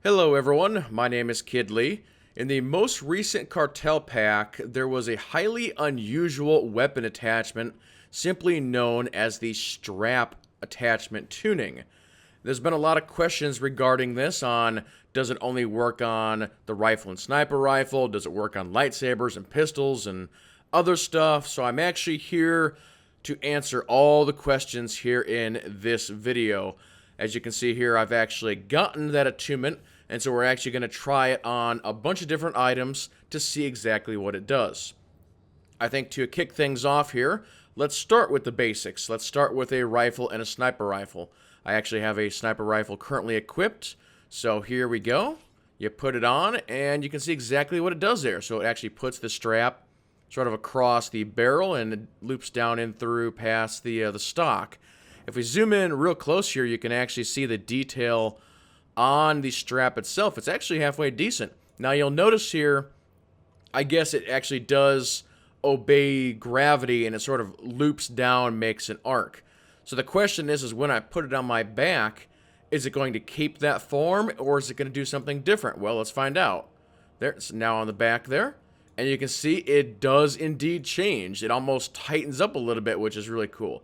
Hello everyone, my name is Kid Lee. In the most recent cartel pack, there was a highly unusual weapon attachment simply known as the strap attachment tuning. There's been a lot of questions regarding this on does it only work on the rifle and sniper rifle, does it work on lightsabers and pistols and other stuff, so I'm actually here to answer all the questions here in this video. As you can see here, I've actually gotten that attunement, and so we're actually going to try it on a bunch of different items to see exactly what it does. I think to kick things off here, let's start with the basics. Let's start with a rifle and a sniper rifle. I actually have a sniper rifle currently equipped, so here we go. You put it on, and you can see exactly what it does there. So it actually puts the strap sort of across the barrel, and it loops down in through past the stock. If we zoom in real close here, you can actually see the detail on the strap itself. It's actually halfway decent. Now you'll notice here, I guess it actually does obey gravity and it sort of loops down, makes an arc. So the question is when I put it on my back, is it going to keep that form or is it going to do something different? Well, let's find out. There, it's now on the back there. And you can see it does indeed change. It almost tightens up a little bit, which is really cool.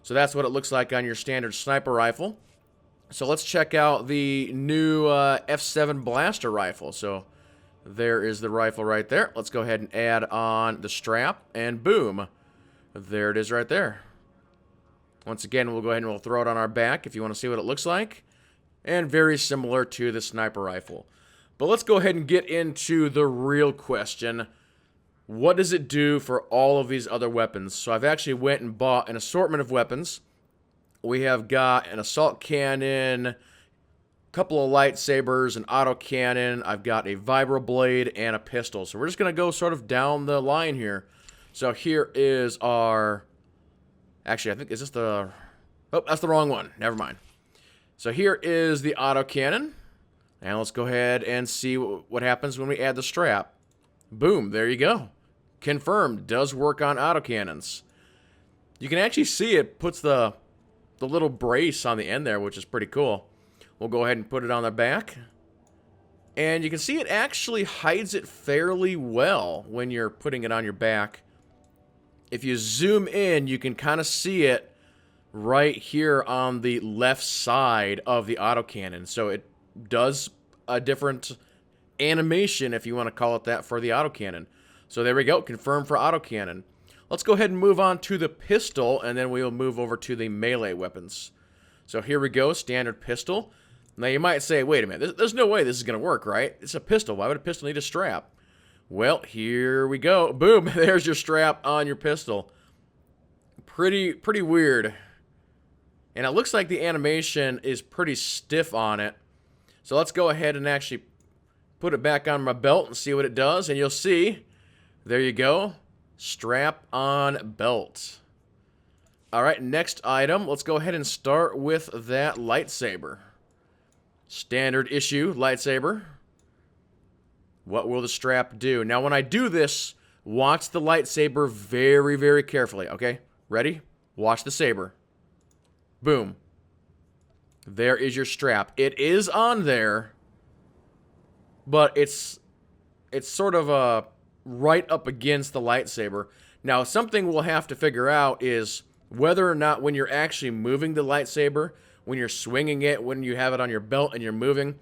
So that's what it looks like on your standard sniper rifle. So let's check out the new F7 blaster rifle. So there is the rifle right there. Let's go ahead and add on the strap, and boom. There it is right there. Once again, we'll go ahead and we'll throw it on our back if you want to see what it looks like. And very similar to the sniper rifle. But let's go ahead and get into the real question. What does it do for all of these other weapons? So I've actually went and bought an assortment of weapons. We have got an assault cannon, a couple of lightsabers, an autocannon. I've got a vibroblade and a pistol. So we're just going to go sort of down the line here. So here is our... Actually, I think, is this the... Oh, that's the wrong one. Never mind. So here is the autocannon. And let's go ahead and see what happens when we add the strap. Boom, there you go. Confirmed, does work on autocannons. You can actually see it puts the little brace on the end there, which is pretty cool. We'll go ahead and put it on the back. And you can see it actually hides it fairly well when you're putting it on your back. If you zoom in, you can kind of see it right here on the left side of the autocannon. So it does a different animation, if you want to call it that, for the autocannon. So there we go, confirmed for autocannon. Let's go ahead and move on to the pistol, and then we'll move over to the melee weapons. So here we go, standard pistol. Now you might say, wait a minute, there's no way this is going to work, right? It's a pistol, why would a pistol need a strap? Well, here we go. Boom, there's your strap on your pistol. Pretty weird. And it looks like the animation is pretty stiff on it. So let's go ahead and actually put it back on my belt and see what it does. And you'll see, there you go, strap on belt. Alright, next item, let's go ahead and start with that lightsaber. Standard issue lightsaber. What will the strap do? Now when I do this, watch the lightsaber very carefully, okay? Ready? Watch the saber. Boom. There is your strap. It is on there, but it's sort of right up against the lightsaber. Now, something we'll have to figure out is whether or not when you're actually moving the lightsaber, when you're swinging it, when you have it on your belt and you're moving,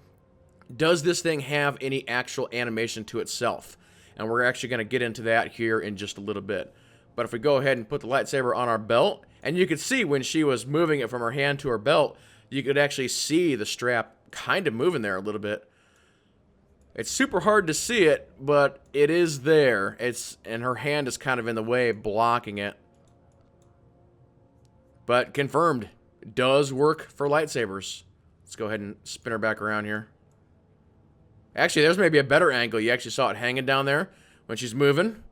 does this thing have any actual animation to itself? And we're actually going to get into that here in just a little bit. But if we go ahead and put the lightsaber on our belt, and you could see when she was moving it from her hand to her belt, you could actually see the strap kind of moving there a little bit. It's super hard to see it, but it is there. And her hand is kind of in the way, blocking it. But confirmed, it does work for lightsabers. Let's go ahead and spin her back around here. Actually, there's maybe a better angle. You actually saw it hanging down there when she's moving.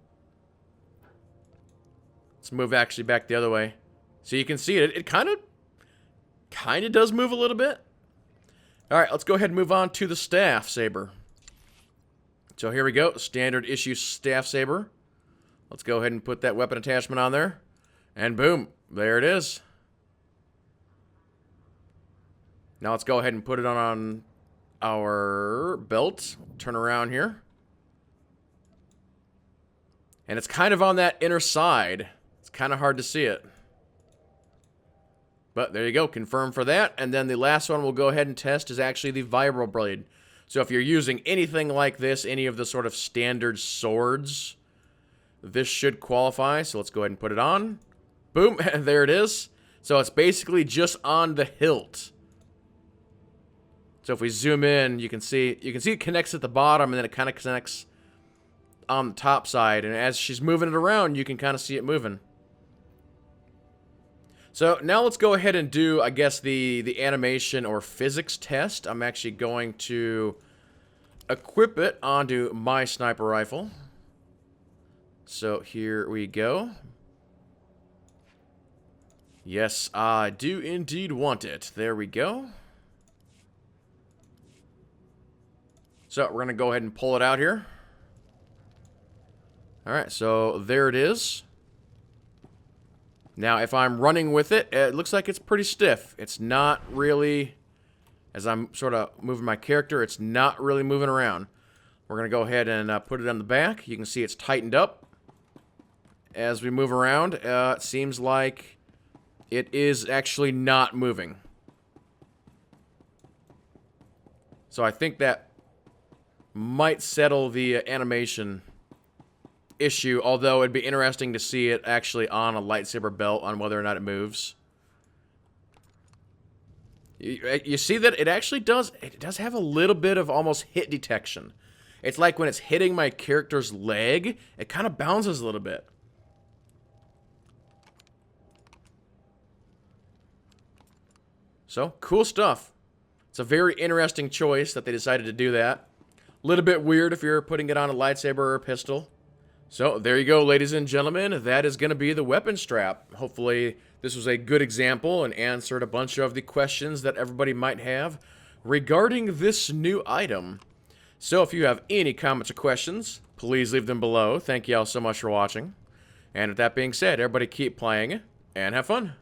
Let's move actually back the other way. So you can see it. It kind of does move a little bit. Alright, let's go ahead and move on to the staff saber. So here we go. Standard issue staff saber. Let's go ahead and put that weapon attachment on there. And boom, there it is. Now let's go ahead and put it on our belt. Turn around here. And it's kind of on that inner side. It's kind of hard to see it. But there you go, confirm for that. And then the last one we'll go ahead and test is actually the Vibroblade. So if you're using anything like this, any of the sort of standard swords, this should qualify. So let's go ahead and put it on. Boom, and there it is. So it's basically just on the hilt. So if we zoom in, you can see it connects at the bottom, and then it kind of connects on the top side. And as she's moving it around, you can kind of see it moving. So now let's go ahead and do, I guess, the animation or physics test. I'm actually going to equip it onto my sniper rifle. So here we go. Yes, I do indeed want it. There we go. So we're going to go ahead and pull it out here. Alright, so there it is. Now, if I'm running with it, it looks like it's pretty stiff. It's not really, as I'm sort of moving my character, it's not really moving around. We're going to go ahead and put it on the back. You can see it's tightened up. As we move around, it seems like it is actually not moving. So I think that might settle the animation issue, although it'd be interesting to see it actually on a lightsaber belt on whether or not it moves. You see that it actually does have a little bit of almost hit detection. It's like when it's hitting my character's leg, it kind of bounces a little bit. So, cool stuff. It's a very interesting choice that they decided to do that. A little bit weird if you're putting it on a lightsaber or a pistol. So, there you go, ladies and gentlemen. That is going to be the weapon strap. Hopefully, this was a good example and answered a bunch of the questions that everybody might have regarding this new item. So, if you have any comments or questions, please leave them below. Thank you all so much for watching. And with that being said, everybody keep playing and have fun.